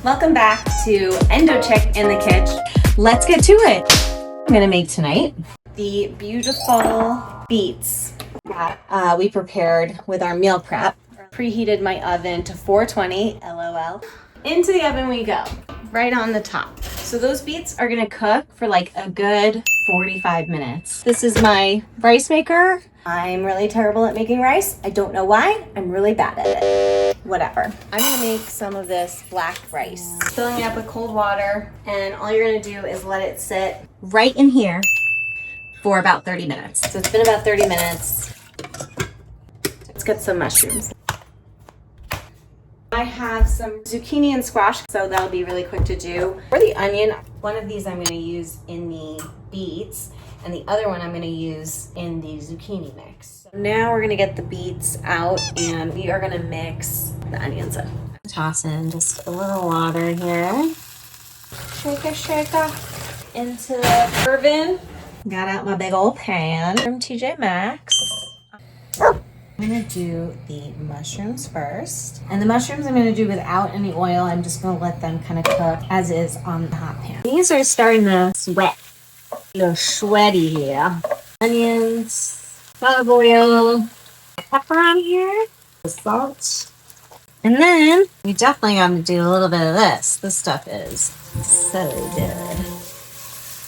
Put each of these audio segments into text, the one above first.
Welcome back to Endo Chick in the Kitch. Let's get to it. I'm gonna make tonight the beautiful beets that we prepared with our meal prep. Preheated my oven to 420, LOL. Into the oven we go, right on the top. So those beets are gonna cook for like a good 45 minutes. This is my rice maker. I'm really terrible at making rice. I don't know why. I'm really bad at it. Whatever. I'm gonna make some of this black rice. Filling it up with cold water, and all you're gonna do is let it sit right in here for about 30 minutes. So it's been about 30 minutes. Let's get some mushrooms. I have some zucchini and squash, so that'll be really quick to do. For the onion, one of these I'm gonna use in the beets, and the other one I'm gonna use in the zucchini mix. So now we're gonna get the beets out, and we are gonna mix the onions in. Toss in just a little water here. Shake into the oven. Got out my big old pan from TJ Maxx. I'm gonna do the mushrooms first. And the mushrooms I'm gonna do without any oil. I'm just gonna let them kind of cook as is on the hot pan. These are starting to sweat. A little sweaty here. Onions, olive oil, pepper on here, the salt. And then we definitely got to do a little bit of this. This stuff is so good.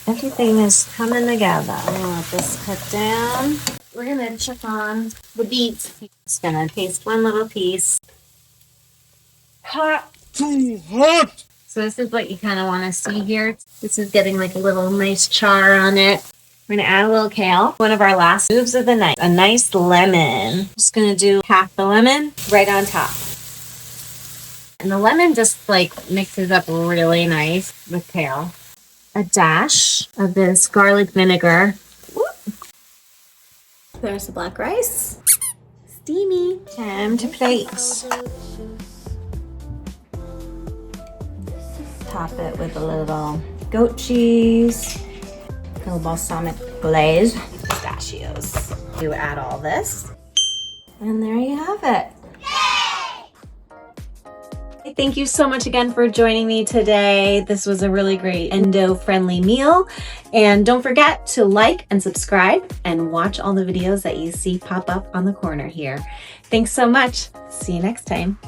Everything is coming together. I'm gonna let this cook down. We're gonna check on the beets. Just gonna taste one little piece. Hot. Too hot. So this is what you kind of want to see here. This is getting like a little nice char on it. We're gonna add a little kale. One of our last moves of the night. A nice lemon. Just gonna do half the lemon right on top. And the lemon just like mixes up really nice with kale. A dash of this garlic vinegar. There's the black rice. Steamy. Time to plate. Top it with a little goat cheese, a little balsamic glaze, pistachios. You add all this, and there you have it. Thank you so much again for joining me today. This was a really great endo-friendly meal. And don't forget to like and subscribe and watch all the videos that you see pop up on the corner here. Thanks so much. See you next time.